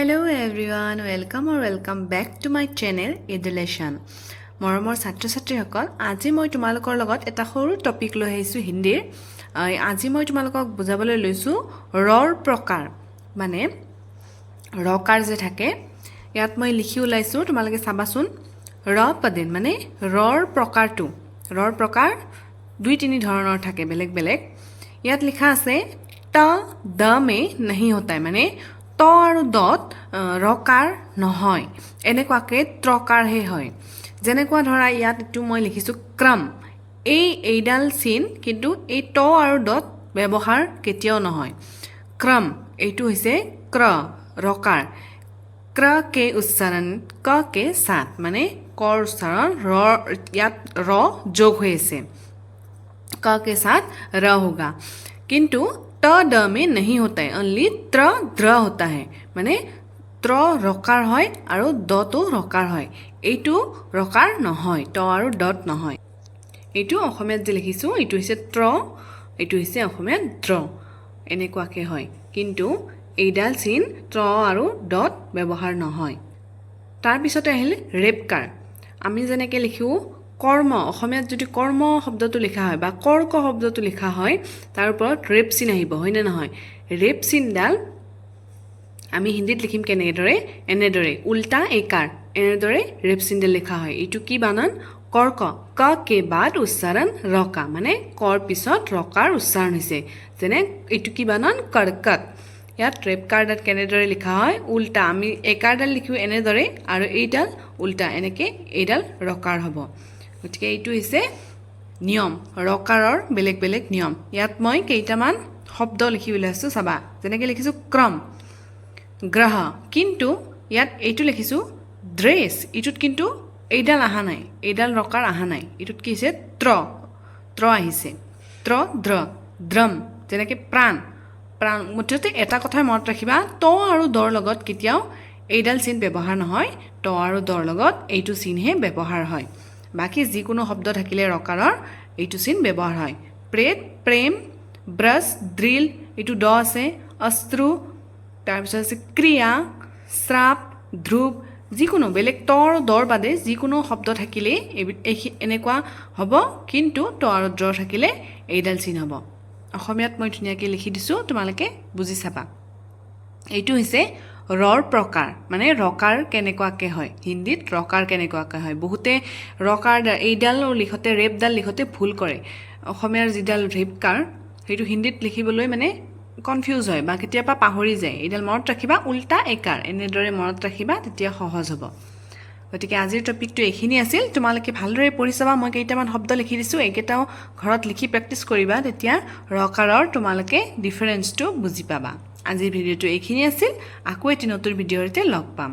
Hello everyone, welcome back to my channel Education. মৰমৰ ছাত্ৰ-ছাত্ৰীসকল, আজি মই তোমালোকৰ লগত এটা সৰু টপিক লৈ আহিছো হিন্দীৰ। আজি মই তোমালোকক বুজাবলৈ লৈছো ৰৰ প্ৰকাৰ, মানে ৰকাৰ যে থাকে। ইয়াত মই লিখি উলাইছো, তোমালোকে চাবাচোন। ৰ পদিন মানে ৰৰ প্ৰকাৰটো। ৰৰ প্ৰকাৰ দুই তিনি ধৰণৰ থাকে, বেলেগ বেলেগ। ইয়াত লিখা আছে ত দ মে नहीं होता है, মানে ত আৰু দত ৰকাৰ নহয়, এনেকুৱাকে ত্ৰকাৰহে হয়। যেনেকুৱা ধৰা ইয়াত এটো মই লিখিছো ক্ৰম, এইডাল চিন কিন্তু এই ত আৰু দত ব্যৱহাৰ কেতিয়াও নহয়। ক্ৰম এইটো হৈছে ক্ৰ ৰকাৰ। ক্ৰ কে উচ্চাৰণ ক কে সাথ, মানে কৰ উচ্চাৰণ ৰ, ইয়াত ৰ যোগ হৈ আছে, ক के साथ र होगा। किंतु त द में नहीं होता है, ओनली त्र द्र होता है, माने त्र रकार হয় আৰু দতো ৰকাৰ হয়। এইটো ৰকাৰ নহয়, ত আৰু দত নহয়। এইটো অসমীয়াত যে লিখিছো এইটো হৈছে ত্ৰ, এইটো হৈছে অসমীয়াত দ্ৰ, এনেকুৱাকে হয়। কিন্তু এইডাল চিন ত্ৰ আৰু দত ব্যৱহাৰ নহয়। তাৰ পিছতে আহিল ৰেপকাৰ। আমি যেনেকৈ লিখো কৰ্ম, অসমীয়াত যদি কৰ্ম শব্দটো লিখা হয় বা কৰ্ক শব্দটো লিখা হয়, তাৰ ওপৰত ৰেপ চিন আহিব, হয়নে নহয়? ৰেপ চিনডাল আমি হিন্দীত লিখিম কেনেদৰে, এনেদৰে উল্টা একাৰ, এনেদৰে ৰেপ চিনডাল লিখা হয়। এইটো কি বানান? কৰ্ক, ক কে বাদ উচ্চাৰণ ৰকা, মানে কৰ পিছত ৰকাৰ উচ্চাৰণ হৈছে। যেনে এইটো কি বানান? কৰ্কট। ইয়াত ৰেপ কাৰ্ডত কেনেদৰে লিখা হয়? উল্টা, আমি একাৰডাল লিখো এনেদৰে আৰু এইডাল উল্টা, এনেকৈ এইডাল ৰকাৰ হ'ব। গতিকে এইটো হৈছে নিয়ম, ৰকাৰৰ বেলেগ বেলেগ নিয়ম। ইয়াত মই কেইটামান শব্দ লিখি উলাইছো, চাবা। যেনেকৈ লিখিছো ক্ৰম, গ্ৰহ, কিন্তু ইয়াত এইটো লিখিছো ড্ৰেছ, এইটোত কিন্তু এইডাল অহা নাই, এইডাল ৰকাৰ অহা নাই। এইটোত কি হৈছে? ত্ৰ আহিছে, ত্ৰ দ্ৰ। দ্ৰম, যেনেকৈ প্ৰাণ, প্ৰাণ। মুঠতে এটা কথাই মনত ৰাখিবা, ত আৰু দৰ লগত কেতিয়াও এইডাল চিন ব্যৱহাৰ নহয়, ত আৰু দৰ লগত এইটো চিনহে ব্যৱহাৰ হয়। বাকি যিকোনো শব্দ থাকিলে ৰকাৰৰ এইটো চিন ব্যৱহাৰ হয়। প্ৰেত, প্ৰেম, ব্ৰছ, ড্ৰিল, এইটো দ আছে। অস্ত্ৰু, তাৰপিছত আছে ক্ৰিয়া, শ্ৰাপ, ধ্ৰুৱ, যিকোনো বেলেগ ত আৰু দৰ বাদে যিকোনো শব্দ থাকিলে এনেকুৱা হ'ব, কিন্তু ত আৰু দ্ৰ থাকিলে এইডাল চিন হ'ব। অসমীয়াত মই ধুনীয়াকৈ লিখি দিছোঁ, তোমালোকে বুজি চাবা। এইটো হৈছে ৰৰ প্ৰকাৰ, মানে ৰকাৰ কেনেকুৱাকৈ হয়, হিন্দীত ৰকাৰ কেনেকুৱাকৈ হয়। বহুতে ৰকাৰ এইডাল লিখোতে, ৰেপডাল লিখোতে ভুল কৰে। অসমীয়াৰ যিডাল ৰেপকাৰ সেইটো হিন্দীত লিখিবলৈ মানে কনফিউজ হয় বা কেতিয়াবা পাহৰি যায়। এইডাল মনত ৰাখিবা, উল্টা একাৰ, এনেদৰে মনত ৰাখিবা, তেতিয়া সহজ হ'ব। গতিকে আজিৰ টপিকটো এইখিনি আছিল। তোমালোকে ভালদৰে পঢ়ি চাবা। মই কেইটামান শব্দ লিখি দিছোঁ, এইকেইটাও ঘৰত লিখি প্ৰেক্টিছ কৰিবা, তেতিয়া ৰকাৰৰ তোমালোকে ডিফাৰেঞ্চটো বুজি পাবা। আজিৰ ভিডিঅ'টো এইখিনি আছিল। আকৌ এটি নতুন ভিডিঅ'ৰ সৈতে লগ পাম।